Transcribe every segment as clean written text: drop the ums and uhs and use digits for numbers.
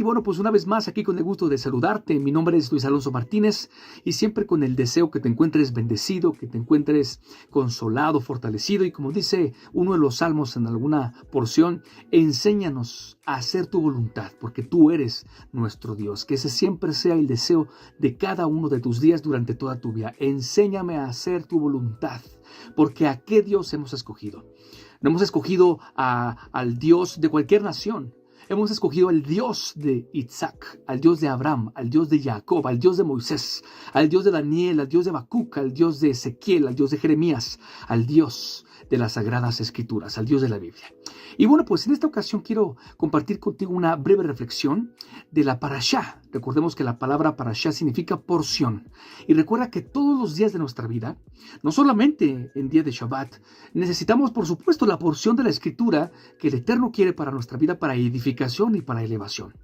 bueno, pues una vez más aquí con el gusto de saludarte. Mi nombre es Luis Alonso Martínez y siempre con el deseo que te encuentres bendecido, que te encuentres consolado, fortalecido y como dice uno de los salmos en alguna porción, enséñanos a hacer tu voluntad porque tú eres nuestro Dios. Que ese siempre sea el deseo de cada uno de tus días durante toda tu vida. Enséñame a hacer tu voluntad porque ¿a qué Dios hemos escogido? No hemos escogido al Dios de cualquier nación. Hemos escogido al Dios de Isaac, al Dios de Abraham, al Dios de Jacob, al Dios de Moisés, al Dios de Daniel, al Dios de Habacuc, al Dios de Ezequiel, al Dios de Jeremías, al Dios de las Sagradas Escrituras, al Dios de la Biblia. Y bueno, pues en esta ocasión quiero compartir contigo una breve reflexión de la parashá. Recordemos que la palabra parashá significa porción. Y recuerda que todos los días de nuestra vida, no solamente en día de Shabbat, necesitamos por supuesto la porción de la Escritura que el Eterno quiere para nuestra vida, para edificación y para elevación.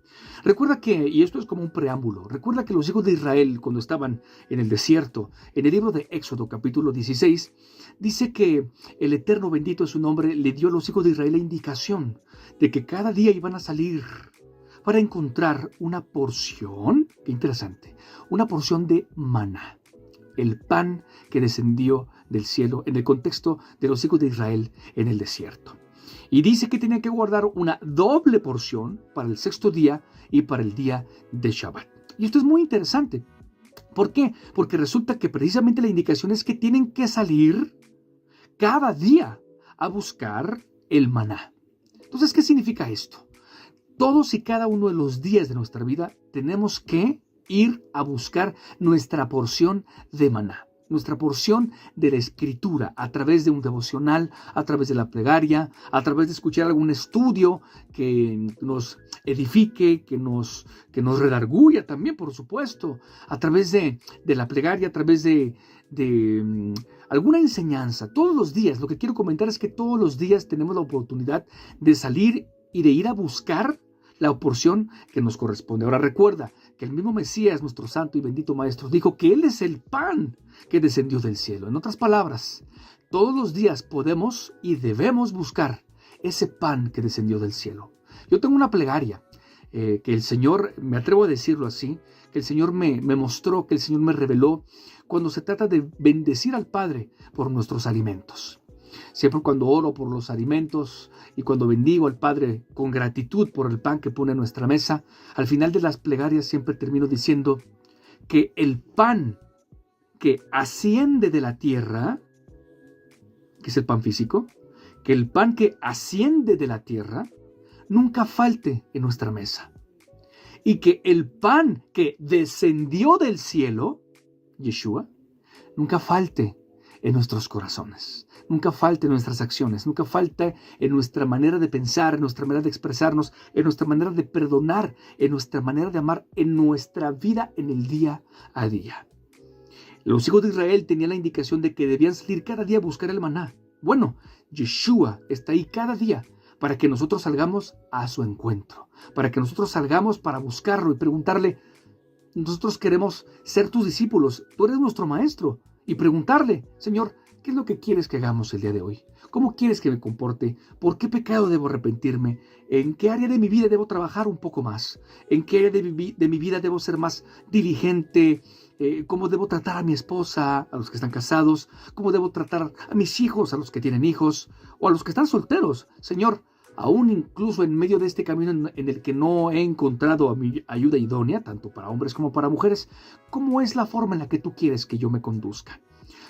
Recuerda que, y esto es como un preámbulo, recuerda que los hijos de Israel cuando estaban en el desierto, en el libro de Éxodo capítulo 16, dice que el Eterno bendito es su nombre, le dio a los hijos de Israel la indicación de que cada día iban a salir para encontrar una porción, qué interesante, una porción de maná, el pan que descendió del cielo en el contexto de los hijos de Israel en el desierto. Y dice que tenían que guardar una doble porción para el sexto día y para el día de Shabbat. Y esto es muy interesante. ¿Por qué? Porque resulta que precisamente la indicación es que tienen que salir cada día a buscar el maná. Entonces, ¿qué significa esto? Todos y cada uno de los días de nuestra vida tenemos que ir a buscar nuestra porción de maná, nuestra porción de la Escritura, a través de un devocional, a través de la plegaria, a través de escuchar algún estudio que nos edifique, que nos redarguya también, por supuesto, a través de la plegaria, a través de alguna enseñanza. Todos los días, lo que quiero comentar es que todos los días tenemos la oportunidad de salir y de ir a buscar la porción que nos corresponde. Ahora recuerda que el mismo Mesías, nuestro santo y bendito Maestro, dijo que Él es el pan que descendió del cielo. En otras palabras, todos los días podemos y debemos buscar ese pan que descendió del cielo. Yo tengo una plegaria que el Señor, me atrevo a decirlo así, que el Señor me mostró, que el Señor me reveló cuando se trata de bendecir al Padre por nuestros alimentos. Siempre cuando oro por los alimentos y cuando bendigo al Padre con gratitud por el pan que pone en nuestra mesa, al final de las plegarias siempre termino diciendo que el pan que asciende de la tierra, que es el pan físico, que el pan que asciende de la tierra nunca falte en nuestra mesa. Y que el pan que descendió del cielo, Yeshua, nunca falte en nuestros corazones, nunca falte en nuestras acciones, nunca falte en nuestra manera de pensar, en nuestra manera de expresarnos, en nuestra manera de perdonar, en nuestra manera de amar, en nuestra vida en el día a día. Los hijos de Israel tenían la indicación de que debían salir cada día a buscar el maná. Bueno, Yeshua está ahí cada día para que nosotros salgamos a su encuentro, para que nosotros salgamos para buscarlo y preguntarle, nosotros queremos ser tus discípulos, tú eres nuestro maestro, y preguntarle, Señor, ¿qué es lo que quieres que hagamos el día de hoy? ¿Cómo quieres que me comporte? ¿Por qué pecado debo arrepentirme? ¿En qué área de mi vida debo trabajar un poco más? ¿En qué área de mi vida debo ser más diligente? ¿Cómo debo tratar a mi esposa, a los que están casados? ¿Cómo debo tratar a mis hijos, a los que tienen hijos? ¿O a los que están solteros? Señor, aún incluso en medio de este camino en el que no he encontrado a mi ayuda idónea, tanto para hombres como para mujeres, ¿cómo es la forma en la que tú quieres que yo me conduzca?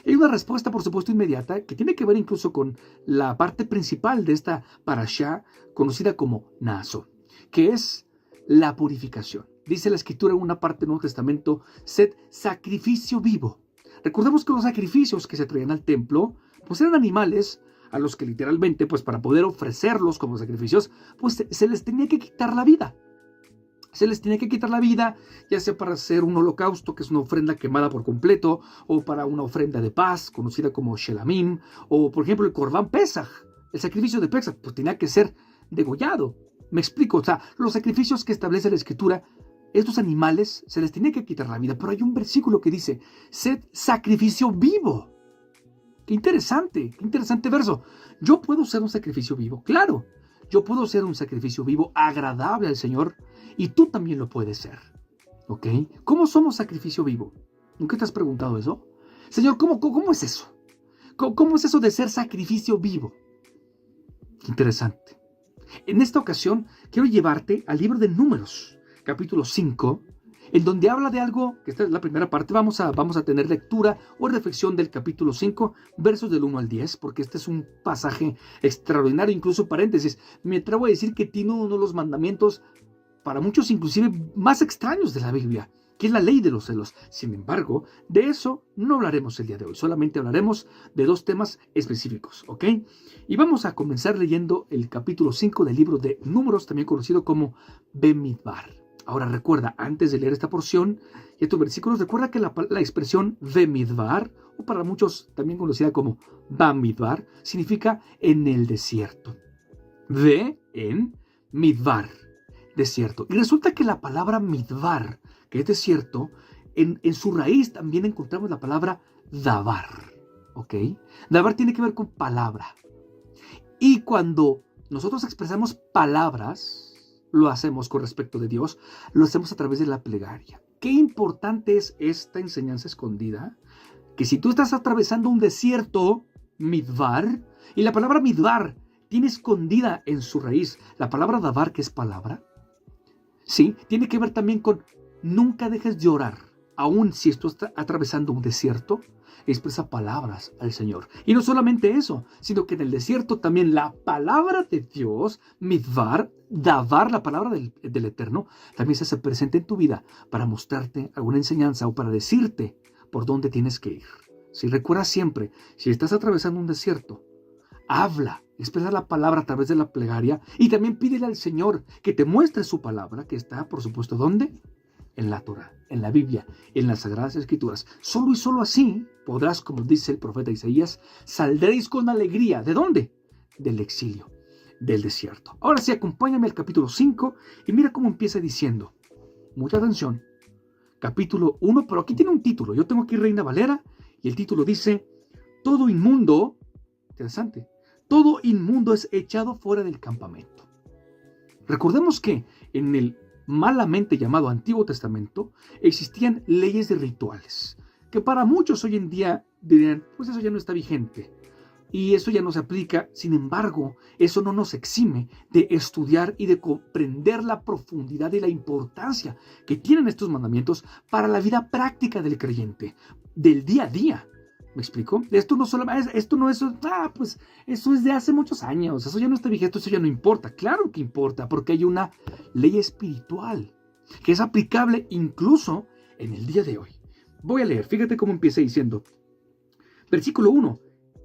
Hay una respuesta, por supuesto, inmediata que tiene que ver incluso con la parte principal de esta parashá, conocida como Naasó, que es la purificación. Dice la Escritura en una parte del Nuevo Testamento, sed sacrificio vivo. Recordemos que los sacrificios que se traían al templo, pues eran animales a los que literalmente, pues para poder ofrecerlos como sacrificios, pues se les tenía que quitar la vida. Se les tenía que quitar la vida, ya sea para hacer un holocausto, que es una ofrenda quemada por completo, o para una ofrenda de paz, conocida como Shelamim, o por ejemplo el Corbán Pesaj, el sacrificio de Pesaj, pues tenía que ser degollado. Me explico, o sea, los sacrificios que establece la Escritura, estos animales se les tenía que quitar la vida, pero hay un versículo que dice, sed sacrificio vivo. Qué interesante verso. Yo puedo ser un sacrificio vivo, claro. Yo puedo ser un sacrificio vivo, agradable al Señor, y tú también lo puedes ser. ¿Ok? ¿Cómo somos sacrificio vivo? ¿Nunca te has preguntado eso? Señor, ¿cómo es eso? ¿Cómo es eso de ser sacrificio vivo? Interesante. En esta ocasión quiero llevarte al libro de Números, capítulo 5, en donde habla de algo, que esta es la primera parte. Vamos a tener lectura o reflexión del capítulo 5, versos del 1 al 10, porque este es un pasaje extraordinario, incluso paréntesis. Me atrevo a decir que tiene uno de los mandamientos, para muchos inclusive más extraños de la Biblia, que es la ley de los celos. Sin embargo, de eso no hablaremos el día de hoy, solamente hablaremos de dos temas específicos, ¿ok? Y vamos a comenzar leyendo el capítulo 5 del libro de Números, también conocido como Bemidbar. Ahora recuerda, antes de leer esta porción y estos versículos, recuerda que la expresión Bemidbar, o para muchos también conocida como Bamidbar, significa en el desierto. Ve en Midbar, desierto. Y resulta que la palabra Midbar, que es desierto, en su raíz también encontramos la palabra Dabar. ¿Ok? Dabar tiene que ver con palabra. Y cuando nosotros expresamos palabras, lo hacemos con respecto de Dios, lo hacemos a través de la plegaria. Qué importante es esta enseñanza escondida, que si tú estás atravesando un desierto, Midbar, y la palabra Midbar tiene escondida en su raíz la palabra Dabar, que es palabra, sí, tiene que ver también con nunca dejes de orar, aun si tú estás atravesando un desierto, expresa palabras al Señor. Y no solamente eso, sino que en el desierto también la palabra de Dios, Midbar, Dabar, la palabra del Eterno, también se hace presente en tu vida para mostrarte alguna enseñanza o para decirte por dónde tienes que ir. Si recuerda siempre, si estás atravesando un desierto, habla, expresa la palabra a través de la plegaria y también pídele al Señor que te muestre su palabra, que está, por supuesto, ¿dónde? En la Torah, en la Biblia, en las Sagradas Escrituras. Solo y solo así podrás, como dice el profeta Isaías, saldréis con alegría. ¿De dónde? Del exilio, del desierto. Ahora sí, acompáñame al capítulo 5 y mira cómo empieza diciendo. Mucha atención. Capítulo 1, pero aquí tiene un título. Yo tengo aquí Reina Valera y el título dice, todo inmundo, interesante, todo inmundo es echado fuera del campamento. Recordemos que en el malamente llamado Antiguo Testamento, existían leyes de rituales, que para muchos hoy en día dirían, pues eso ya no está vigente, y eso ya no se aplica. Sin embargo, eso no nos exime de estudiar y de comprender la profundidad y la importancia que tienen estos mandamientos para la vida práctica del creyente, del día a día. ¿Me explico? Esto no es, pues eso es de hace muchos años, eso ya no está vigente, eso ya no importa. Claro que importa, porque hay una ley espiritual que es aplicable incluso en el día de hoy. Voy a leer, fíjate cómo empieza diciendo. Versículo 1.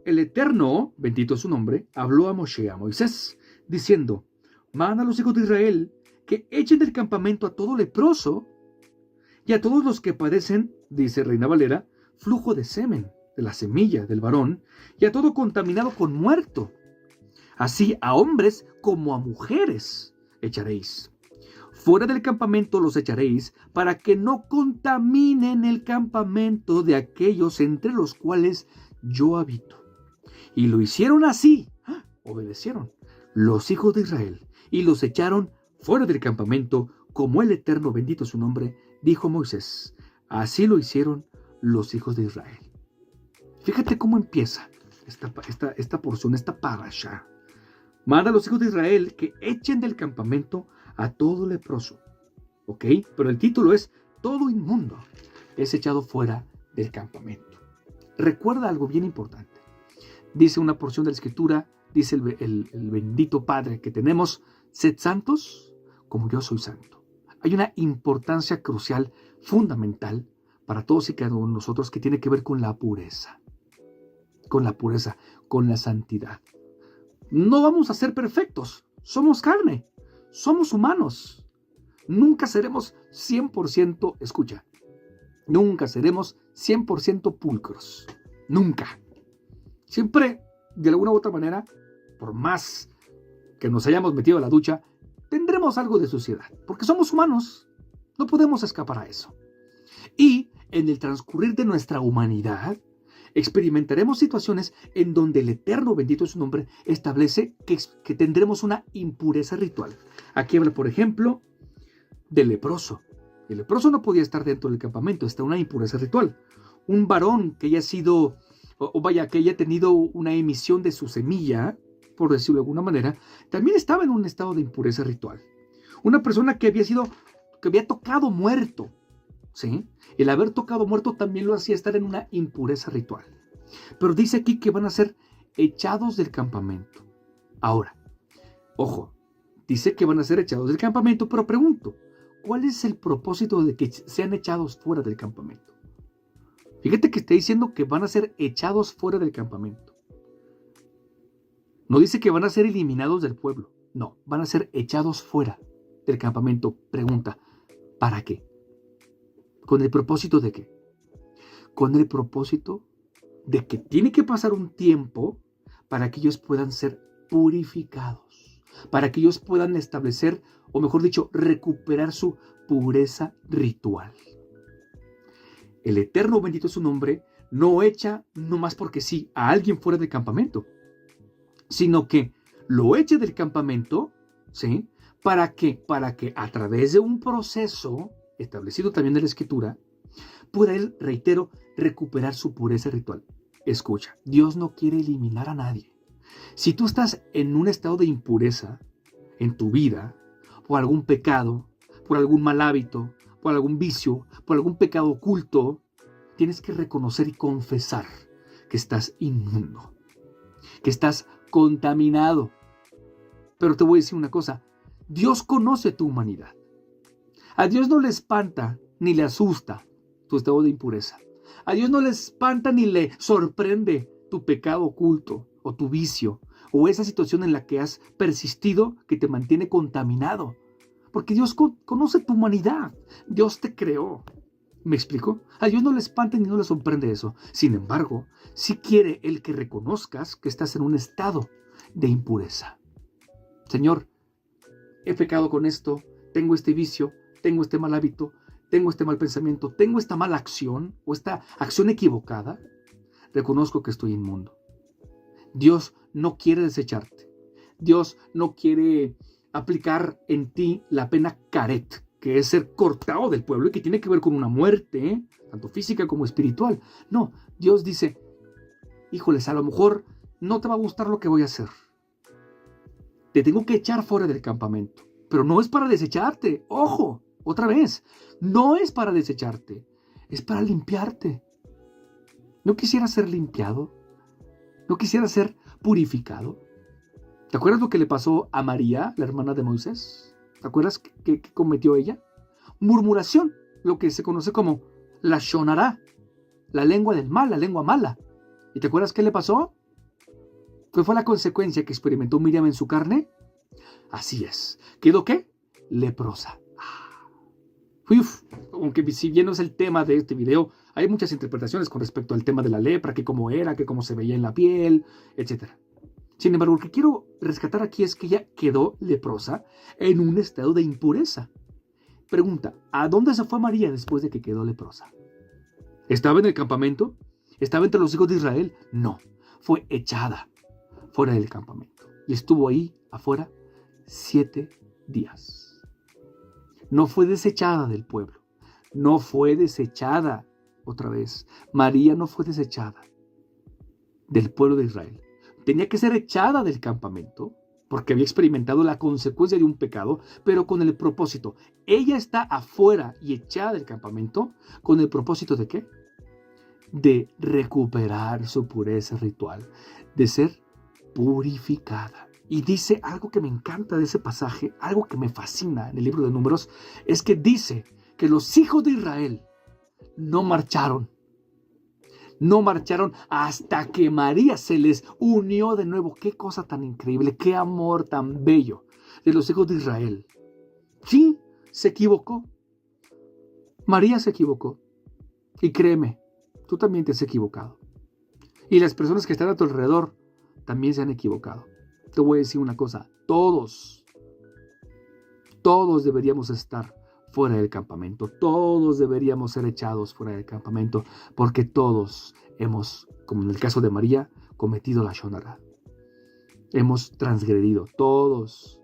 El Eterno, bendito es su nombre, habló a Moisés, diciendo, manda a los hijos de Israel que echen del campamento a todo leproso y a todos los que padecen, dice Reina Valera, flujo de semen, de la semilla del varón, y a todo contaminado con muerto. Así a hombres como a mujeres echaréis. Fuera del campamento los echaréis, para que no contaminen el campamento de aquellos entre los cuales yo habito. Y lo hicieron así, obedecieron los hijos de Israel, y los echaron fuera del campamento, como el Eterno, bendito su nombre, dijo Moisés. Así lo hicieron los hijos de Israel. Fíjate cómo empieza esta porción, esta parasha. Manda a los hijos de Israel que echen del campamento a todo leproso. ¿Ok? Pero el título es, todo inmundo es echado fuera del campamento. Recuerda algo bien importante. Dice una porción de la Escritura, dice el bendito Padre que tenemos, sed santos como yo soy santo. Hay una importancia crucial, fundamental, para todos y cada uno de nosotros, que tiene que ver con la pureza. Con la pureza, con la santidad. No vamos a ser perfectos, somos carne, somos humanos. Nunca seremos 100%, escucha, nunca seremos 100% pulcros, nunca. Siempre, de alguna u otra manera, por más que nos hayamos metido a la ducha, tendremos algo de suciedad, porque somos humanos, no podemos escapar a eso. Y en el transcurrir de nuestra humanidad, Experimentaremos situaciones en donde el Eterno, bendito es su nombre, establece que tendremos una impureza ritual. Aquí habla, por ejemplo, del leproso. El leproso no podía estar dentro del campamento, está una impureza ritual. Un varón que haya sido, que haya tenido una emisión de su semilla, por decirlo de alguna manera, también estaba en un estado de impureza ritual. Una persona que había tocado muerto, ¿sí? El haber tocado muerto también lo hacía estar en una impureza ritual. Pero dice aquí que van a ser echados del campamento. Ahora, ojo, dice que van a ser echados del campamento, pero pregunto, ¿cuál es el propósito de que sean echados fuera del campamento? Fíjate que está diciendo que van a ser echados fuera del campamento. No dice que van a ser eliminados del pueblo. No, van a ser echados fuera del campamento. Pregunta, ¿para qué? ¿Con el propósito de qué? Con el propósito de que tiene que pasar un tiempo para que ellos puedan ser purificados, para que ellos puedan establecer, o mejor dicho, recuperar su pureza ritual. El Eterno, bendito es su nombre, no echa nomás porque sí a alguien fuera del campamento, sino que lo echa del campamento, ¿sí? ¿Para qué? Para que a través de un proceso establecido también en la Escritura, pueda él, reitero, recuperar su pureza ritual. Escucha, Dios no quiere eliminar a nadie. Si tú estás en un estado de impureza en tu vida, por algún pecado, por algún mal hábito, por algún vicio, por algún pecado oculto, tienes que reconocer y confesar que estás inmundo, que estás contaminado. Pero te voy a decir una cosa, Dios conoce tu humanidad. A Dios no le espanta ni le asusta tu estado de impureza. A Dios no le espanta ni le sorprende tu pecado oculto o tu vicio o esa situación en la que has persistido que te mantiene contaminado. Porque Dios conoce tu humanidad. Dios te creó. ¿Me explico? A Dios no le espanta ni no le sorprende eso. Sin embargo, sí quiere Él que reconozcas que estás en un estado de impureza. Señor, he pecado con esto, tengo este vicio, tengo este mal hábito, tengo este mal pensamiento, tengo esta mala acción o esta acción equivocada. Reconozco que estoy inmundo. Dios no quiere desecharte. Dios no quiere aplicar en ti la pena caret, que es ser cortado del pueblo y que tiene que ver con una muerte, tanto física como espiritual. No, Dios dice, híjoles, a lo mejor no te va a gustar lo que voy a hacer. Te tengo que echar fuera del campamento, pero no es para desecharte. Ojo, otra vez, no es para desecharte, es para limpiarte. ¿No quisiera ser limpiado? ¿No quisiera ser purificado? ¿Te acuerdas lo que le pasó a María, la hermana de Moisés? ¿Te acuerdas qué cometió ella? Murmuración, lo que se conoce como la shonará, la lengua del mal, la lengua mala. ¿Y te acuerdas qué le pasó? ¿Qué fue la consecuencia que experimentó Miriam en su carne? Así es. ¿Quedó qué? Leprosa. Aunque si bien no es el tema de este video, hay muchas interpretaciones con respecto al tema de la lepra, que cómo era, que cómo se veía en la piel, etc. Sin embargo, lo que quiero rescatar aquí es que ella quedó leprosa en un estado de impureza. Pregunta, ¿a dónde se fue María después de que quedó leprosa? ¿Estaba en el campamento? ¿Estaba entre los hijos de Israel? No, fue echada fuera del campamento y estuvo ahí afuera 7 días. No fue desechada del pueblo, no fue desechada otra vez. María no fue desechada del pueblo de Israel. Tenía que ser echada del campamento porque había experimentado la consecuencia de un pecado, pero con el propósito. Ella está afuera y echada del campamento con el propósito ¿de qué? De recuperar su pureza ritual, de ser purificada. Y dice algo que me encanta de ese pasaje, algo que me fascina en el libro de Números, es que dice que los hijos de Israel no marcharon hasta que María se les unió de nuevo. Qué cosa tan increíble, qué amor tan bello de los hijos de Israel. Sí, se equivocó. María se equivocó. Y créeme, tú también te has equivocado. Y las personas que están a tu alrededor también se han equivocado. Te voy a decir una cosa, todos deberíamos estar fuera del campamento. Todos deberíamos ser echados fuera del campamento porque todos hemos, como en el caso de María, cometido la shonara. Hemos transgredido, todos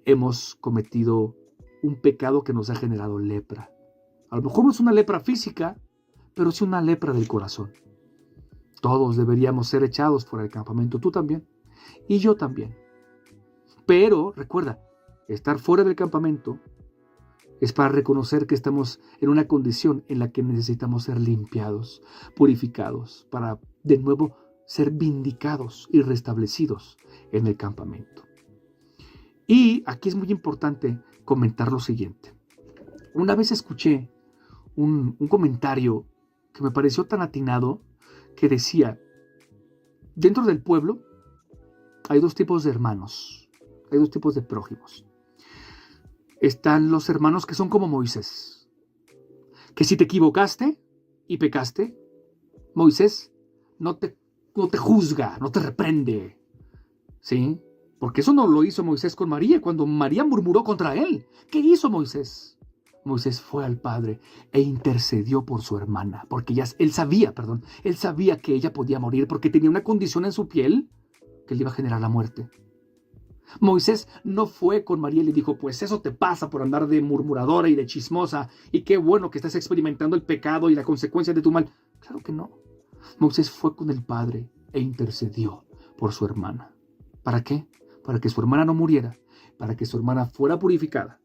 hemos cometido un pecado que nos ha generado lepra. A lo mejor no es una lepra física, pero sí una lepra del corazón. Todos deberíamos ser echados fuera del campamento, tú también, y yo también. Pero, recuerda, estar fuera del campamento es para reconocer que estamos en una condición en la que necesitamos ser limpiados, purificados, para de nuevo ser vindicados y restablecidos en el campamento. Y aquí es muy importante comentar lo siguiente. Una vez escuché un comentario que me pareció tan atinado que decía, dentro del pueblo hay dos tipos de hermanos, hay dos tipos de prójimos. Están los hermanos que son como Moisés, que si te equivocaste y pecaste, Moisés no te juzga, no te reprende, ¿sí? Porque eso no lo hizo Moisés con María, cuando María murmuró contra él. ¿Qué hizo Moisés? Moisés fue al Padre e intercedió por su hermana, porque él sabía que ella podía morir porque tenía una condición en su piel que le iba a generar la muerte. Moisés no fue con María y le dijo, pues eso te pasa por andar de murmuradora y de chismosa, y qué bueno que estás experimentando el pecado y la consecuencia de tu mal. Claro que no. Moisés fue con el Padre e intercedió por su hermana. ¿Para qué? Para que su hermana no muriera, para que su hermana fuera purificada,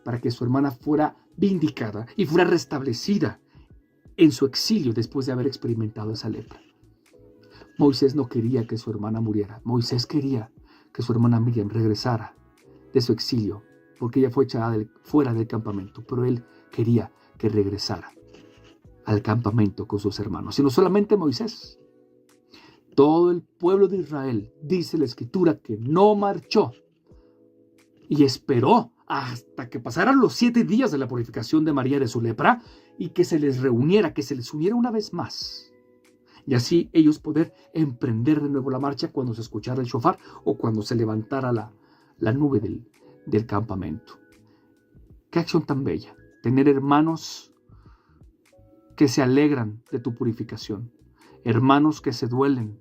para que su hermana fuera vindicada y fuera restablecida en su exilio después de haber experimentado esa lepra. Moisés no quería que su hermana muriera. Moisés quería que su hermana Miriam regresara de su exilio, porque ella fue echada fuera del campamento, pero él quería que regresara al campamento con sus hermanos. Y no solamente Moisés, todo el pueblo de Israel, dice la Escritura, que no marchó y esperó hasta que pasaran los 7 días de la purificación de María de su lepra y que se les reuniera, que se les uniera una vez más. Y así ellos poder emprender de nuevo la marcha cuando se escuchara el shofar o cuando se levantara la nube del campamento. Qué acción tan bella, tener hermanos que se alegran de tu purificación, hermanos que se duelen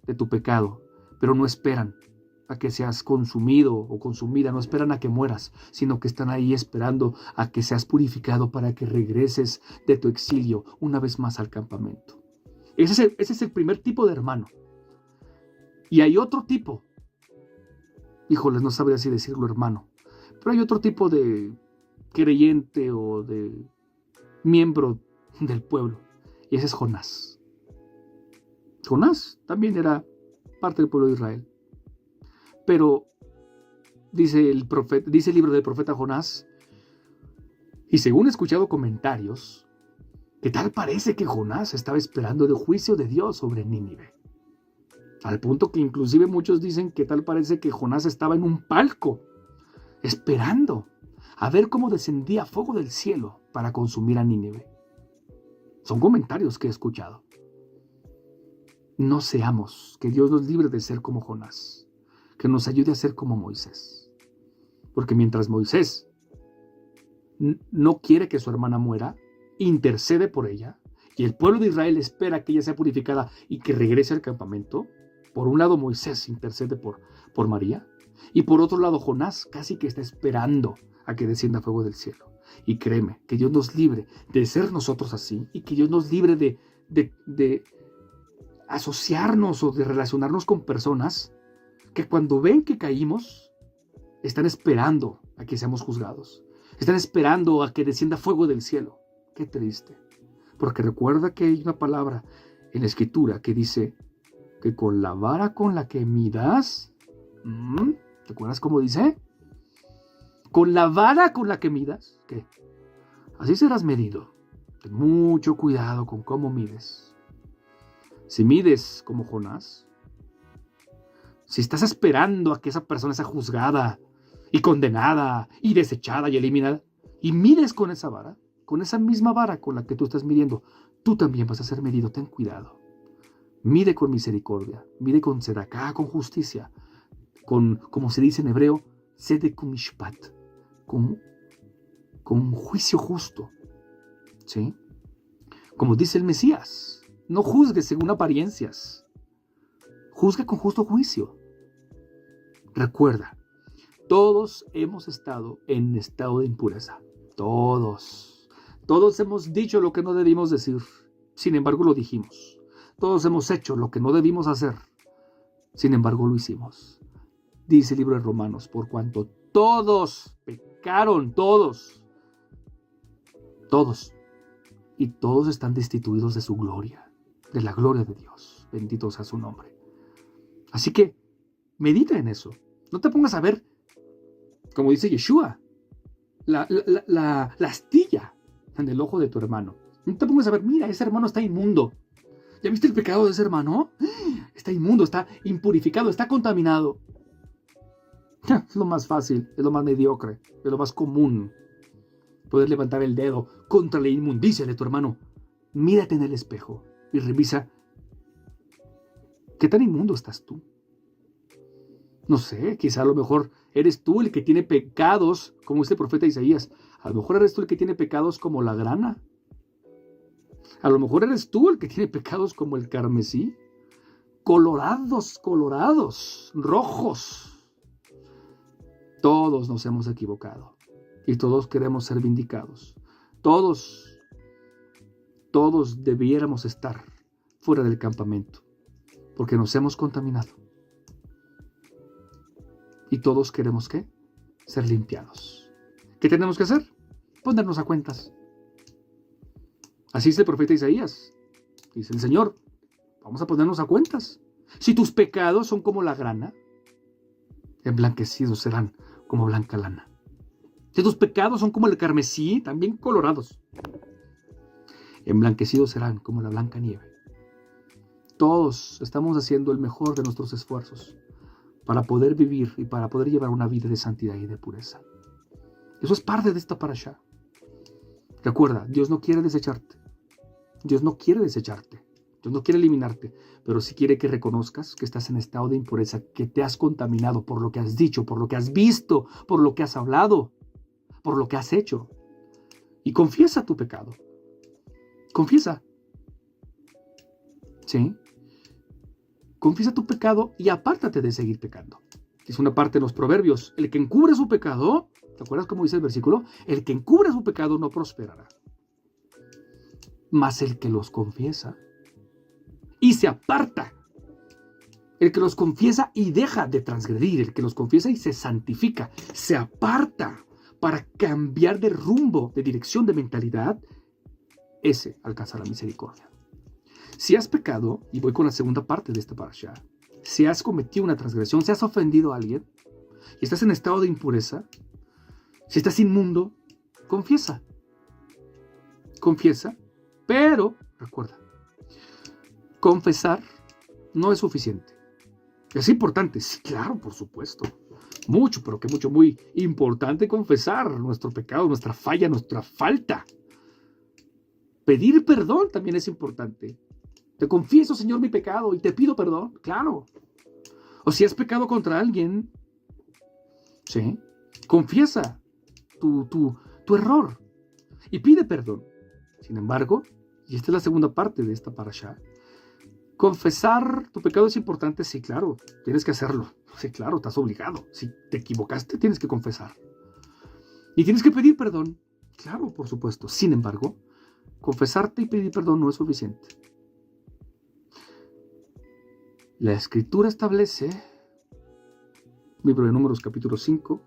de tu pecado, pero no esperan a que seas consumido o consumida, no esperan a que mueras, sino que están ahí esperando a que seas purificado para que regreses de tu exilio una vez más al campamento. Ese es el primer tipo de hermano. Y hay otro tipo, híjoles, no sabría si decirlo hermano, pero hay otro tipo de creyente o de miembro del pueblo, y ese es Jonás. Jonás también era parte del pueblo de Israel. Pero dice el libro del profeta Jonás, y según he escuchado comentarios, que tal parece que Jonás estaba esperando el juicio de Dios sobre Nínive. Al punto que inclusive muchos dicen que tal parece que Jonás estaba en un palco, esperando a ver cómo descendía fuego del cielo para consumir a Nínive. Son comentarios que he escuchado. No seamos, que Dios nos libre de ser como Jonás, que nos ayude a ser como Moisés. Porque mientras Moisés no quiere que su hermana muera, intercede por ella, y el pueblo de Israel espera que ella sea purificada y que regrese al campamento. Por un lado Moisés intercede por María, y por otro lado Jonás casi que está esperando a que descienda fuego del cielo. Y créeme, que Dios nos libre de ser nosotros así, y que Dios nos libre de asociarnos o de relacionarnos con personas que cuando ven que caímos, están esperando a que seamos juzgados. Están esperando a que descienda fuego del cielo. Qué triste. Porque recuerda que hay una palabra en la Escritura que dice que con la vara con la que midas, ¿te acuerdas cómo dice? Con la vara con la que midas, ¿qué? Así serás medido. Ten mucho cuidado con cómo mides. Si mides como Jonás, si estás esperando a que esa persona sea juzgada y condenada y desechada y eliminada, y mides con esa vara, con esa misma vara con la que tú estás midiendo, tú también vas a ser medido. Ten cuidado. Mide con misericordia, mide con tzedakah, con justicia, con, como se dice en hebreo, tzedek u'mishpat, con con un juicio justo. ¿Sí? Como dice el Mesías, no juzgue según apariencias. Juzga con justo juicio. Recuerda, todos hemos estado en estado de impureza. Todos. Todos hemos dicho lo que no debimos decir. Sin embargo, lo dijimos. Todos hemos hecho lo que no debimos hacer. Sin embargo, lo hicimos. Dice el libro de Romanos, por cuanto todos pecaron, todos. Y todos están destituidos de su gloria, de la gloria de Dios. Bendito sea su nombre. Así que medita en eso. No te pongas a ver, como dice Yeshua, la astilla en el ojo de tu hermano. No te pongas a ver, mira, ese hermano está inmundo. ¿Ya viste el pecado de ese hermano? Está inmundo, está impurificado, está contaminado. Es lo más fácil, es lo más mediocre, es lo más común. Poder levantar el dedo contra la inmundicia de tu hermano. Mírate en el espejo y revisa qué tan inmundo estás tú. No sé, quizá a lo mejor eres tú el que tiene pecados, como dice el profeta Isaías. A lo mejor eres tú el que tiene pecados como la grana. A lo mejor eres tú el que tiene pecados como el carmesí. Colorados, rojos. Todos nos hemos equivocado. Y todos queremos ser vindicados. Todos debiéramos estar fuera del campamento. Porque nos hemos contaminado. Y todos queremos, ¿qué? Ser limpiados. ¿Qué tenemos que hacer? Ponernos a cuentas. Así dice el profeta Isaías. Dice el Señor, vamos a ponernos a cuentas. Si tus pecados son como la grana, emblanquecidos serán como blanca lana. Si tus pecados son como el carmesí, también colorados, emblanquecidos serán como la blanca nieve. Todos estamos haciendo el mejor de nuestros esfuerzos para poder vivir y para poder llevar una vida de santidad y de pureza. Eso es parte de esta parashá. Recuerda, Dios no quiere desecharte. Dios no quiere desecharte. Dios no quiere eliminarte, pero sí quiere que reconozcas que estás en estado de impureza, que te has contaminado por lo que has dicho, por lo que has visto, por lo que has hablado, por lo que has hecho. Y confiesa tu pecado. Confiesa. ¿Sí? Confiesa tu pecado y apártate de seguir pecando. Es una parte de los proverbios. El que encubre su pecado, ¿te acuerdas cómo dice el versículo? El que encubre su pecado no prosperará. Mas el que los confiesa y se aparta, el que los confiesa y deja de transgredir, el que los confiesa y se santifica, se aparta para cambiar de rumbo, de dirección, de mentalidad, ese alcanzará misericordia. Si has pecado, y voy con la segunda parte de esta parashá, si has cometido una transgresión, si has ofendido a alguien, y estás en estado de impureza, si estás inmundo, confiesa. Confiesa, pero recuerda, confesar no es suficiente. Es importante, sí, claro, por supuesto. Mucho, pero que mucho, muy importante confesar nuestro pecado, nuestra falla, nuestra falta. Pedir perdón también es importante. Te confieso, Señor, mi pecado y te pido perdón, claro. O si has pecado contra alguien, ¿sí? Confiesa tu error y pide perdón. Sin embargo, y esta es la segunda parte de esta parashá, confesar tu pecado es importante, sí, claro, tienes que hacerlo. Sí, claro, estás obligado. Si te equivocaste, tienes que confesar. Y tienes que pedir perdón. Claro, por supuesto. Sin embargo, confesarte y pedir perdón no es suficiente. La Escritura establece, libro de Números capítulo 5,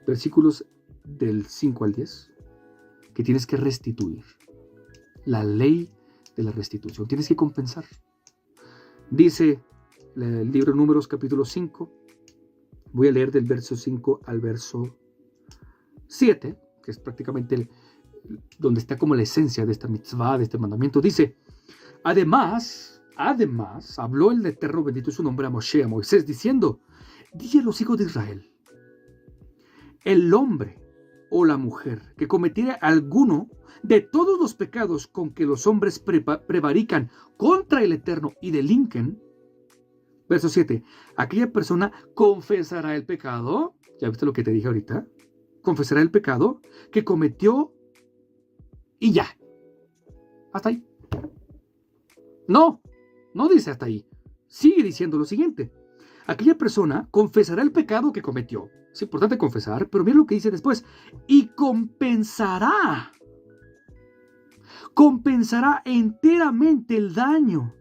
versículos del 5 al 10, que tienes que restituir. La ley de la restitución. Tienes que compensar. Dice el libro de Números capítulo 5, voy a leer del verso 5 al verso 7, que es prácticamente donde está como la esencia de esta mitzvah, de este mandamiento. Dice, además, habló el Eterno, bendito es su nombre, a Moshe, a Moisés, diciendo, di a los hijos de Israel, el hombre o la mujer que cometiera alguno de todos los pecados con que los hombres prevarican contra el Eterno y delinquen, verso 7, aquella persona confesará el pecado. ¿Ya viste lo que te dije ahorita? confesará el pecado que cometió y ya. Hasta ahí. No dice hasta ahí. Sigue diciendo lo siguiente. Aquella persona confesará el pecado que cometió. Es importante confesar, pero mira lo que dice después. Y compensará enteramente el daño.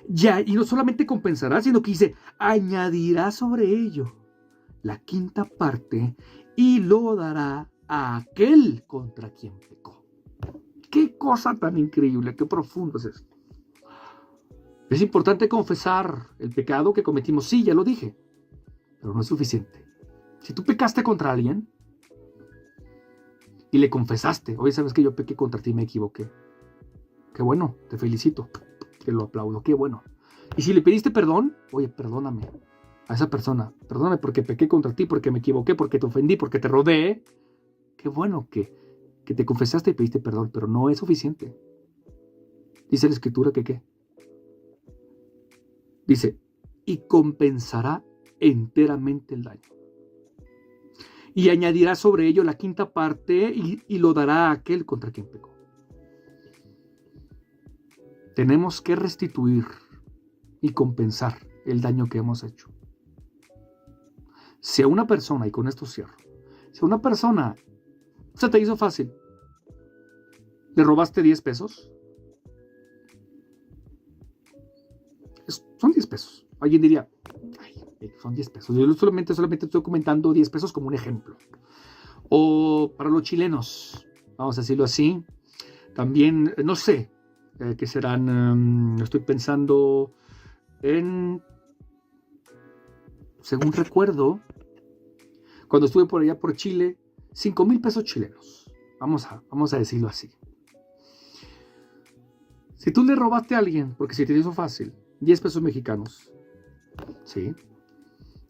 Ya, y no solamente compensará, sino que dice, añadirá sobre ello la quinta parte y lo dará a aquel contra quien pecó. Qué cosa tan increíble, qué profundo es esto. Es importante confesar el pecado que cometimos, sí, ya lo dije, pero no es suficiente. Si tú pecaste contra alguien y le confesaste, oye, sabes que yo pequé contra ti, me equivoqué. Qué bueno, te felicito, te lo aplaudo, qué bueno. Y si le pediste perdón, oye, perdóname a esa persona, perdóname porque pequé contra ti, porque me equivoqué, porque te ofendí, porque te robé. Qué bueno que te confesaste y pediste perdón, pero no es suficiente. Dice la Escritura que ¿qué? Dice, y compensará enteramente el daño. Y añadirá sobre ello la quinta parte y lo dará a aquel contra quien pecó. Tenemos que restituir y compensar el daño que hemos hecho. Si a una persona, y con esto cierro, si a una persona se te hizo fácil, le robaste 10 pesos, son 10 pesos. Alguien diría, ay, son 10 pesos. Yo solamente estoy comentando 10 pesos como un ejemplo. O para los chilenos, vamos a decirlo así, también, no sé, que serán, estoy pensando en, según recuerdo, cuando estuve por allá por Chile, 5,000 pesos chilenos. Vamos a decirlo así. Si tú le robaste a alguien, porque si te hizo fácil, 10 pesos mexicanos, ¿sí?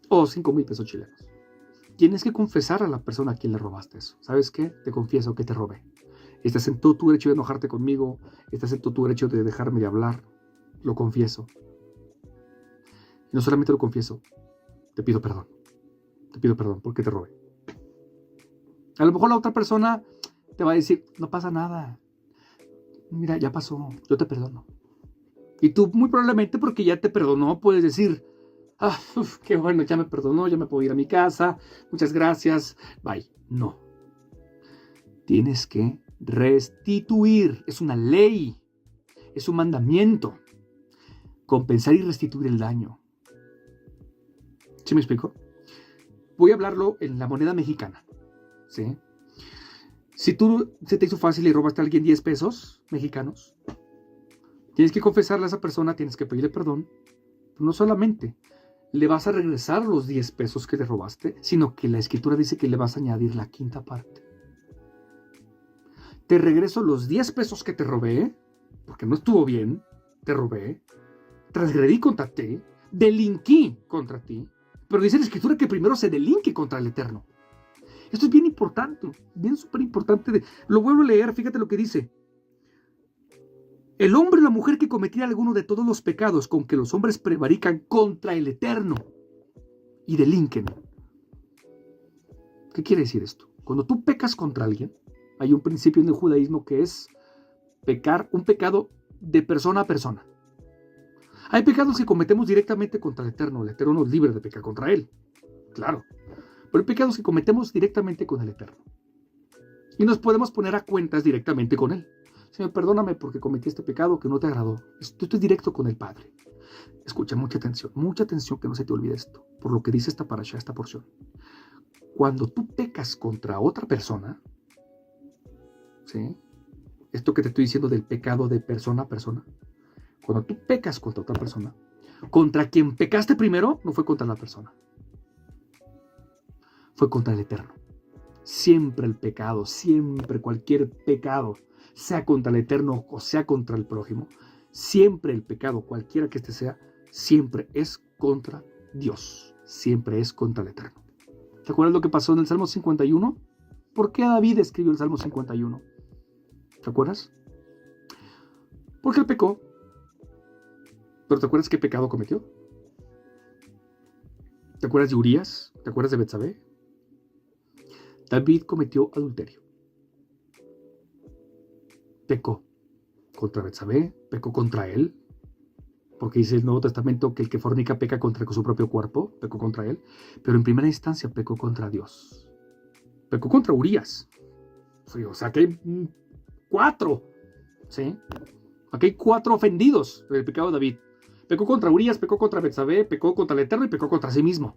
O 5,000 pesos chilenos. Tienes que confesar a la persona a quien le robaste eso. ¿Sabes qué? Te confieso que te robé. Estás en todo tu derecho de enojarte conmigo. Estás en todo tu derecho de dejarme de hablar. Lo confieso. Y no solamente lo confieso, te pido perdón. Te pido perdón porque te robé. A lo mejor la otra persona te va a decir, no pasa nada. Mira, ya pasó, yo te perdono. Y tú muy probablemente porque ya te perdonó puedes decir, qué bueno, ya me perdonó, ya me puedo ir a mi casa, muchas gracias, bye. No. Tienes que restituir, es una ley, es un mandamiento. Compensar y restituir el daño. ¿Sí me explico? Voy a hablarlo en la moneda mexicana, ¿sí? Si tú se te hizo fácil y robaste a alguien 10 pesos mexicanos, tienes que confesarle a esa persona, tienes que pedirle perdón. No solamente le vas a regresar los 10 pesos que le robaste, sino que la Escritura dice que le vas a añadir la quinta parte. Te regreso los 10 pesos que te robé, porque no estuvo bien, te robé, transgredí contra ti, delinquí contra ti, pero dice la Escritura que primero se delinque contra el Eterno. Esto es bien importante, bien súper importante. Lo vuelvo a leer, fíjate lo que dice. El hombre o la mujer que cometiera alguno de todos los pecados con que los hombres prevarican contra el Eterno y delinquen. ¿Qué quiere decir esto? Cuando tú pecas contra alguien, hay un principio en el judaísmo que es pecar, un pecado de persona a persona. Hay pecados que cometemos directamente contra el Eterno nos libre de pecar contra Él, claro. Pero hay pecados que cometemos directamente con el Eterno. Y nos podemos poner a cuentas directamente con Él. Señor, perdóname porque cometí este pecado que no te agradó. Esto es directo con el Padre. Escucha, mucha atención que no se te olvide esto, por lo que dice esta parasha, esta porción. Cuando tú pecas contra otra persona, ¿sí? Esto que te estoy diciendo del pecado de persona a persona, cuando tú pecas contra otra persona, contra quien pecaste primero no fue contra la persona, fue contra el Eterno. Siempre el pecado, siempre cualquier pecado, sea contra el Eterno o sea contra el prójimo, siempre el pecado, cualquiera que este sea, siempre es contra Dios, siempre es contra el Eterno. ¿Te acuerdas lo que pasó en el Salmo 51? ¿Por qué David escribió el Salmo 51? ¿Te acuerdas? Porque él pecó. ¿Pero te acuerdas qué pecado cometió? ¿Te acuerdas de Urías? ¿Te acuerdas de Betsabé? David cometió adulterio. Pecó contra Betsabé, pecó contra él, porque dice el Nuevo Testamento que el que fornica peca contra su propio cuerpo, pecó contra él, pero en primera instancia pecó contra Dios. Pecó contra Urías. Sí, o sea, aquí hay 4, ¿sí? Aquí hay 4 ofendidos del pecado de David. Pecó contra Urías, pecó contra Betsabé, pecó contra el Eterno y pecó contra sí mismo.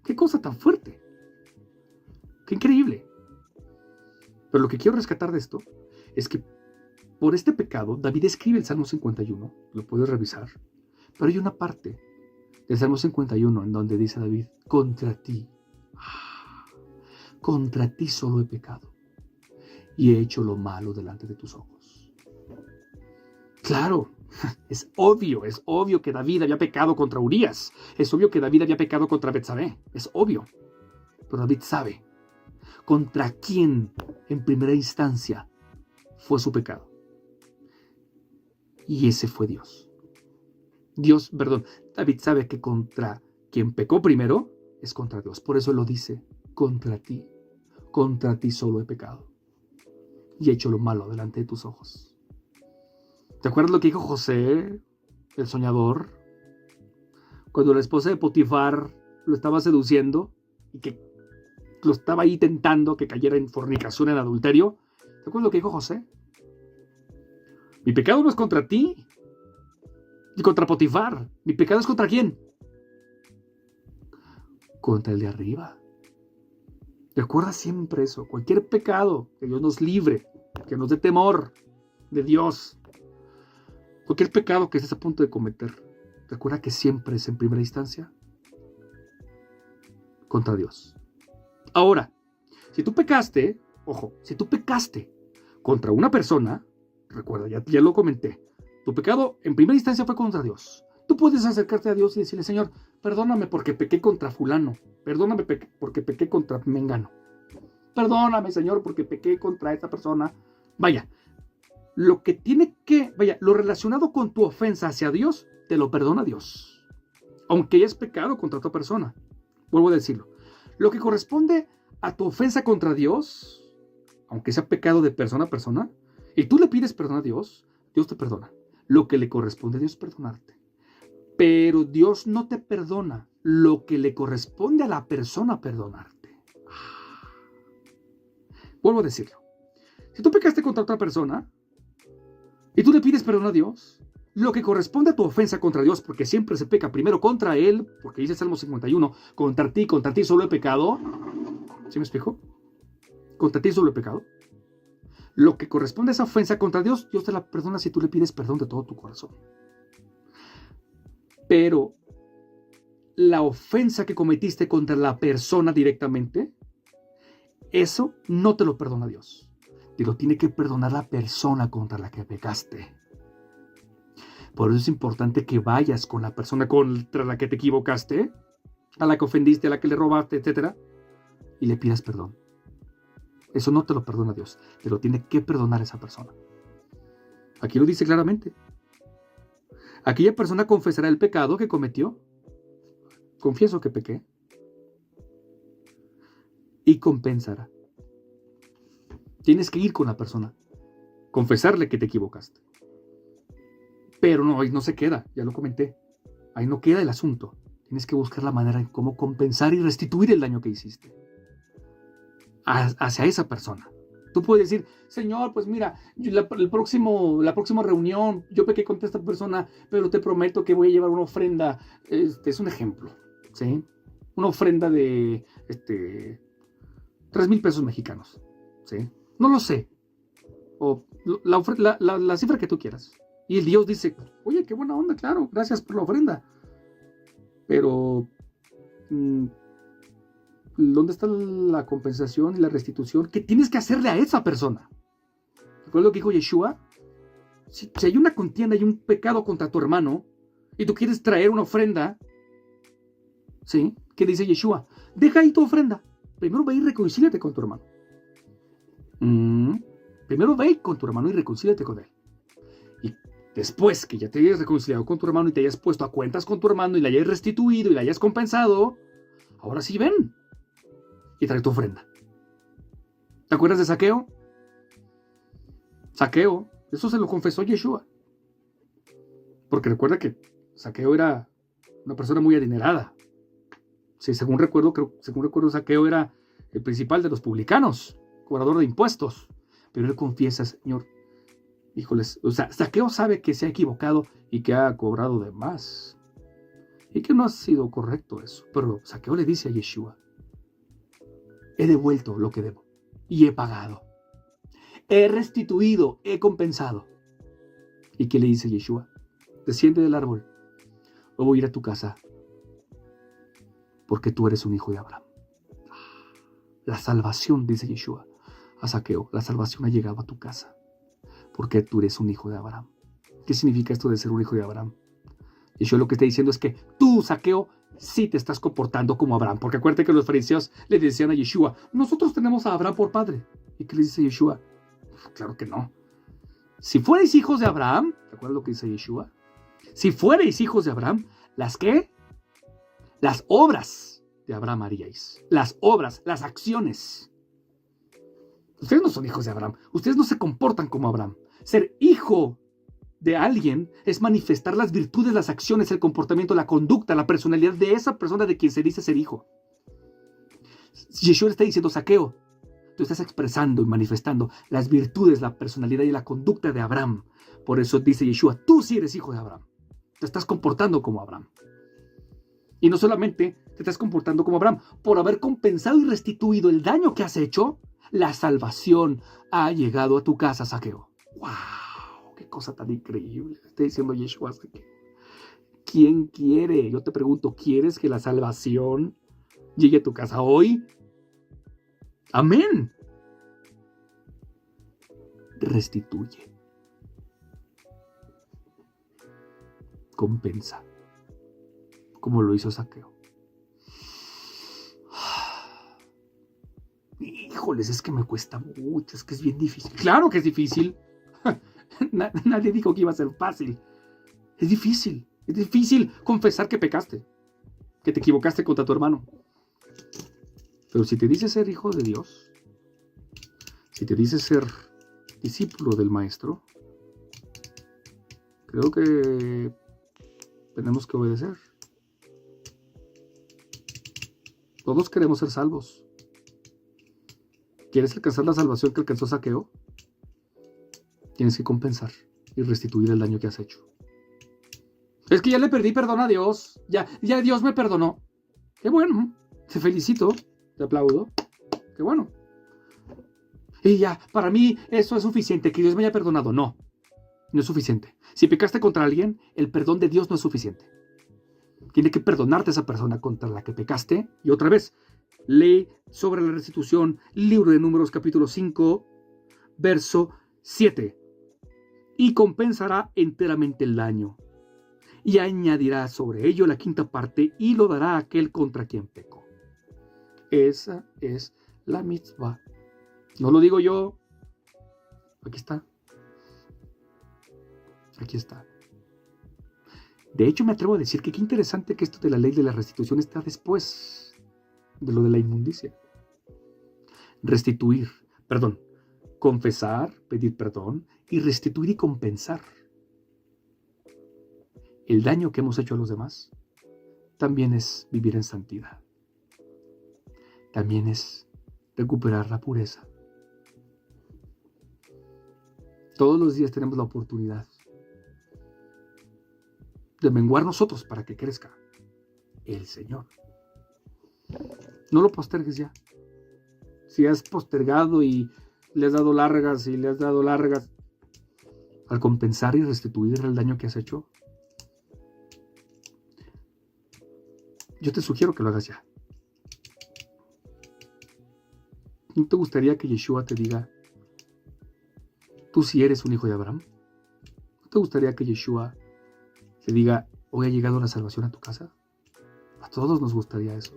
¡Qué cosa tan fuerte! ¡Qué increíble! Pero lo que quiero rescatar de esto es que por este pecado, David escribe el Salmo 51, lo puedes revisar, pero hay una parte del Salmo 51 en donde dice David, contra ti solo he pecado y he hecho lo malo delante de tus ojos. Claro, es obvio que David había pecado contra Urías, es obvio que David había pecado contra Betsabé, es obvio, pero David sabe contra quién en primera instancia fue su pecado. Y ese fue Dios. David sabe que contra quien pecó primero es contra Dios. Por eso lo dice, contra ti solo he pecado y he hecho lo malo delante de tus ojos. ¿Te acuerdas lo que dijo José, el soñador? Cuando la esposa de Potifar lo estaba seduciendo y que lo estaba ahí tentando que cayera en fornicación, en adulterio. ¿Te acuerdas lo que dijo José? Mi pecado no es contra ti y contra Potifar. Mi pecado es contra quién? Contra el de arriba. Recuerda siempre eso. Cualquier pecado que Dios nos libre, que nos dé temor de Dios, cualquier pecado que estés a punto de cometer, recuerda que siempre es en primera instancia contra Dios. Ahora, si tú pecaste contra una persona, recuerda, ya lo comenté, tu pecado en primera instancia fue contra Dios. Tú puedes acercarte a Dios y decirle, Señor, perdóname porque pequé contra fulano, perdóname porque pequé contra mengano, perdóname, Señor, porque pequé contra esta persona. Vaya, lo relacionado con tu ofensa hacia Dios, te lo perdona Dios, aunque hayas pecado contra otra persona. Vuelvo a decirlo. Lo que corresponde a tu ofensa contra Dios, aunque sea pecado de persona a persona, y tú le pides perdón a Dios, Dios te perdona. Lo que le corresponde a Dios es perdonarte. Pero Dios no te perdona lo que le corresponde a la persona perdonarte. Vuelvo a decirlo. Si tú pecaste contra otra persona y tú le pides perdón a Dios, lo que corresponde a tu ofensa contra Dios, porque siempre se peca primero contra Él, porque dice el Salmo 51, contra ti solo he pecado. ¿Sí me explico? Contra ti solo he pecado. Lo que corresponde a esa ofensa contra Dios, Dios te la perdona si tú le pides perdón de todo tu corazón. Pero la ofensa que cometiste contra la persona directamente, eso no te lo perdona Dios. Te lo tiene que perdonar la persona contra la que pecaste. Por eso es importante que vayas con la persona contra la que te equivocaste, a la que ofendiste, a la que le robaste, etc. y le pidas perdón. Eso no te lo perdona Dios. Te lo tiene que perdonar esa persona. Aquí lo dice claramente. Aquella persona confesará el pecado que cometió. Confieso que pequé. Y compensará. Tienes que ir con la persona. Confesarle que te equivocaste. Pero no, ahí no se queda. Ya lo comenté. Ahí no queda el asunto. Tienes que buscar la manera en cómo compensar y restituir el daño que hiciste hacia esa persona. Tú puedes decir, Señor, pues mira, la próxima reunión, yo pequé contra esta persona, pero te prometo que voy a llevar una ofrenda. Es un ejemplo, ¿sí? Una ofrenda de 3,000 pesos mexicanos, ¿sí? No lo sé. O la cifra que tú quieras. Y el Dios dice, oye, qué buena onda, claro, gracias por la ofrenda. Pero ¿dónde está la compensación y la restitución que tienes que hacerle a esa persona? ¿Recuerdas lo que dijo Yeshua? Si hay una contienda y un pecado contra tu hermano y tú quieres traer una ofrenda, ¿sí? ¿Qué dice Yeshua? Deja ahí tu ofrenda. Primero ve y reconcíliate con tu hermano. Primero ve con tu hermano y reconcíliate con él. Y después que ya te hayas reconciliado con tu hermano y te hayas puesto a cuentas con tu hermano y le hayas restituido y le hayas compensado, ahora sí ven y trae tu ofrenda. ¿Te acuerdas de Zaqueo? Zaqueo, eso se lo confesó Yeshua. Porque recuerda que Zaqueo era una persona muy adinerada. Sí, según recuerdo, Zaqueo era el principal de los publicanos, cobrador de impuestos. Pero él confiesa, Señor, híjoles, o sea, Zaqueo sabe que se ha equivocado y que ha cobrado de más. Y que no ha sido correcto eso. Pero Zaqueo le dice a Yeshua, he devuelto lo que debo y he pagado. He restituido, he compensado. ¿Y qué le dice Yeshua? Desciende del árbol, o voy a ir a tu casa, porque tú eres un hijo de Abraham. La salvación, dice Yeshua a Zaqueo, la salvación ha llegado a tu casa, porque tú eres un hijo de Abraham. ¿Qué significa esto de ser un hijo de Abraham? Yeshua lo que está diciendo es que tú, Zaqueo, sí te estás comportando como Abraham, porque acuérdate que los fariseos le decían a Yeshua, nosotros tenemos a Abraham por padre. ¿Y qué le dice Yeshua? Claro que no. Si fuerais hijos de Abraham, ¿te acuerdas lo que dice Yeshua? Si fuerais hijos de Abraham, ¿las qué? Las obras de Abraham haríais. Las obras, las acciones. Ustedes no son hijos de Abraham. Ustedes no se comportan como Abraham. Ser hijo de alguien es manifestar las virtudes, las acciones, el comportamiento, la conducta, la personalidad de esa persona de quien se dice ser hijo. Yeshua está diciendo, Zaqueo, tú estás expresando y manifestando las virtudes, la personalidad y la conducta de Abraham. Por eso dice Yeshua, tú sí eres hijo de Abraham. Te estás comportando como Abraham. Y no solamente te estás comportando como Abraham, por haber compensado y restituido el daño que has hecho, la salvación ha llegado a tu casa, Zaqueo. ¡Wow! ¡Qué cosa tan increíble! Está diciendo Yeshua a Zaqueo. ¿Quién quiere? Yo te pregunto, ¿quieres que la salvación llegue a tu casa hoy? ¡Amén! Restituye. Compensa. Como lo hizo Zaqueo. Híjoles, es que me cuesta mucho, es que es bien difícil. Claro que es difícil. Nadie dijo que iba a ser fácil. Es difícil confesar que pecaste, que te equivocaste contra tu hermano. Pero si te dices ser hijo de Dios, si te dices ser discípulo del Maestro, creo que tenemos que obedecer. Todos queremos ser salvos. ¿Quieres alcanzar la salvación que alcanzó Zaqueo? Tienes que compensar y restituir el daño que has hecho. Es que ya le pedí perdón a Dios. Ya Dios me perdonó. Qué bueno. Te felicito. Te aplaudo. Qué bueno. Y ya, para mí eso es suficiente. Que Dios me haya perdonado. No es suficiente. Si pecaste contra alguien, el perdón de Dios no es suficiente. Tiene que perdonarte esa persona contra la que pecaste. Y otra vez, lee sobre la restitución, libro de Números capítulo 5, verso 7. Y compensará enteramente el daño. Y añadirá sobre ello la quinta parte y lo dará a aquel contra quien pecó. Esa es la mitzvah. No lo digo yo. Aquí está. Aquí está. De hecho, me atrevo a decir que qué interesante que esto de la ley de la restitución está después de lo de la inmundicia. Confesar, pedir perdón y restituir y compensar el daño que hemos hecho a los demás. También es vivir en santidad. También es recuperar la pureza. Todos los días tenemos la oportunidad de menguar nosotros para que crezca el Señor. No lo postergues ya. Si has postergado y le has dado largas al compensar y restituir el daño que has hecho, yo te sugiero que lo hagas ya. ¿No te gustaría que Yeshua te diga, tú sí eres un hijo de Abraham? ¿No te gustaría que Yeshua te diga, hoy ha llegado la salvación a tu casa? A todos nos gustaría eso.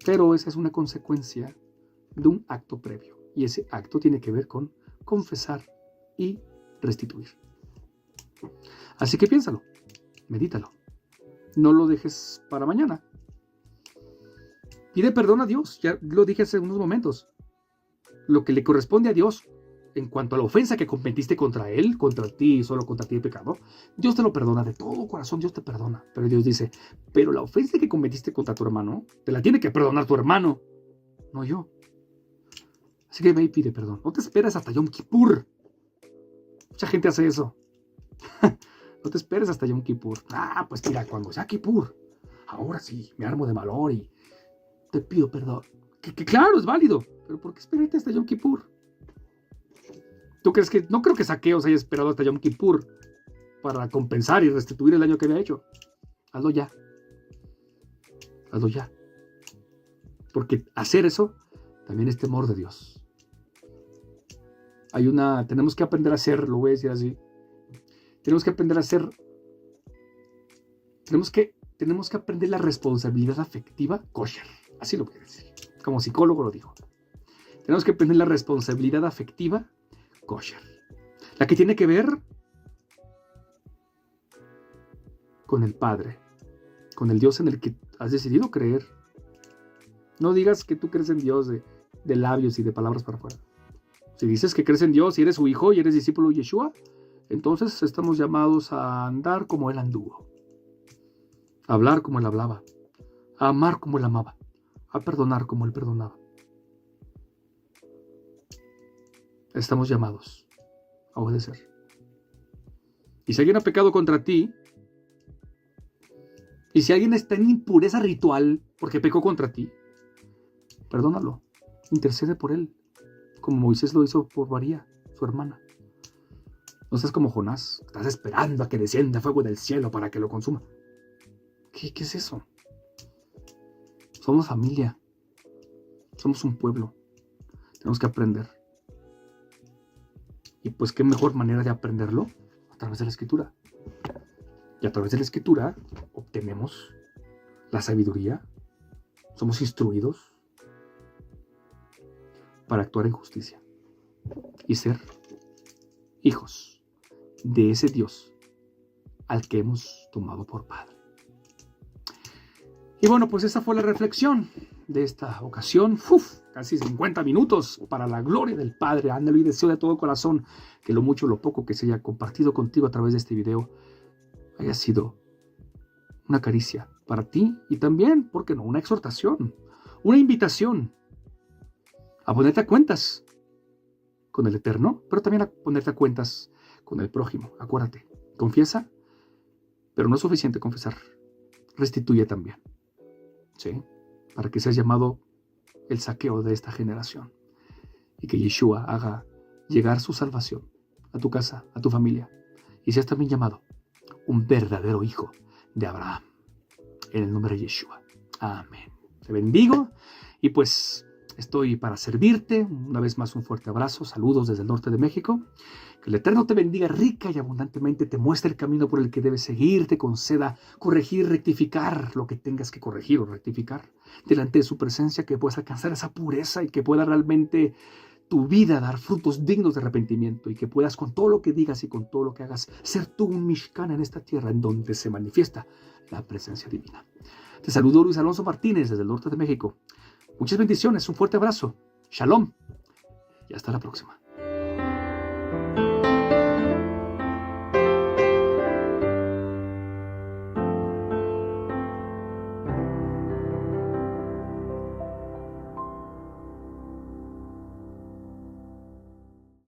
Pero esa es una consecuencia de un acto previo. Y ese acto tiene que ver con confesar y restituir. Así que piénsalo, medítalo. No lo dejes para mañana. Pide perdón a Dios, ya lo dije hace unos momentos. lo que le corresponde a Dios en cuanto a la ofensa que cometiste contra Él, contra ti, solo contra ti el pecado, Dios te lo perdona de todo corazón, Dios te perdona. Pero Dios dice, pero la ofensa que cometiste contra tu hermano, te la tiene que perdonar tu hermano, no yo. Así que ve y pide perdón. No te esperes hasta Yom Kippur. Mucha gente hace eso. No te esperes hasta Yom Kippur. Pues mira, cuando sea Kippur, ahora sí, me armo de valor y te pido perdón. Que claro, es válido. Pero ¿por qué esperarte hasta Yom Kippur? ¿Tú crees que no creo que Zaqueo se haya esperado hasta Yom Kippur para compensar y restituir el daño que había hecho? Hazlo ya. Hazlo ya. Porque hacer eso también es temor de Dios. Tenemos que aprender a hacer, lo voy a decir así. Tenemos que aprender a hacer. Tenemos que aprender la responsabilidad afectiva kosher. Así lo voy a decir. Como psicólogo lo digo. Tenemos que aprender la responsabilidad afectiva kosher. La que tiene que ver con el Padre, con el Dios en el que has decidido creer. No digas que tú crees en Dios de labios y de palabras para afuera. Si dices que crees en Dios y eres su hijo y eres discípulo de Yeshua, entonces estamos llamados a andar como Él anduvo, a hablar como Él hablaba, a amar como Él amaba, a perdonar como Él perdonaba. Estamos llamados a obedecer. Y si alguien ha pecado contra ti, y si alguien está en impureza ritual porque pecó contra ti, perdónalo, intercede por él, como Moisés lo hizo por María, su hermana. No seas como Jonás, estás esperando a que descienda fuego del cielo para que lo consuma. ¿Qué es eso? Somos familia, somos un pueblo, tenemos que aprender. Y pues qué mejor manera de aprenderlo a través de la Escritura. Y a través de la Escritura obtenemos la sabiduría, somos instruidos para actuar en justicia y ser hijos de ese Dios al que hemos tomado por Padre. Y bueno, pues esa fue la reflexión de esta ocasión. Casi 50 minutos para la gloria del Padre. Ándalo, y deseo de todo corazón que lo mucho o lo poco que se haya compartido contigo a través de este video haya sido una caricia para ti y también, ¿por qué no?, una exhortación, una invitación a ponerte a cuentas con el Eterno, pero también a ponerte a cuentas con el prójimo. Acuérdate, confiesa, pero no es suficiente confesar. Restituye también, ¿sí? Para que seas llamado el Zaqueo de esta generación y que Yeshua haga llegar su salvación a tu casa, a tu familia, y seas también llamado un verdadero hijo de Abraham, en el nombre de Yeshua. Amén. Te bendigo y pues estoy para servirte. Una vez más, un fuerte abrazo. Saludos desde el norte de México. Que el Eterno te bendiga rica y abundantemente, te muestre el camino por el que debes seguir, te conceda corregir, rectificar lo que tengas que corregir o rectificar delante de su presencia, que puedas alcanzar esa pureza y que pueda realmente tu vida dar frutos dignos de arrepentimiento y que puedas, con todo lo que digas y con todo lo que hagas, ser tú un Mishkan en esta tierra en donde se manifiesta la presencia divina. Te saludo, Luis Alonso Martínez, desde el norte de México. Muchas bendiciones, un fuerte abrazo. Shalom y hasta la próxima.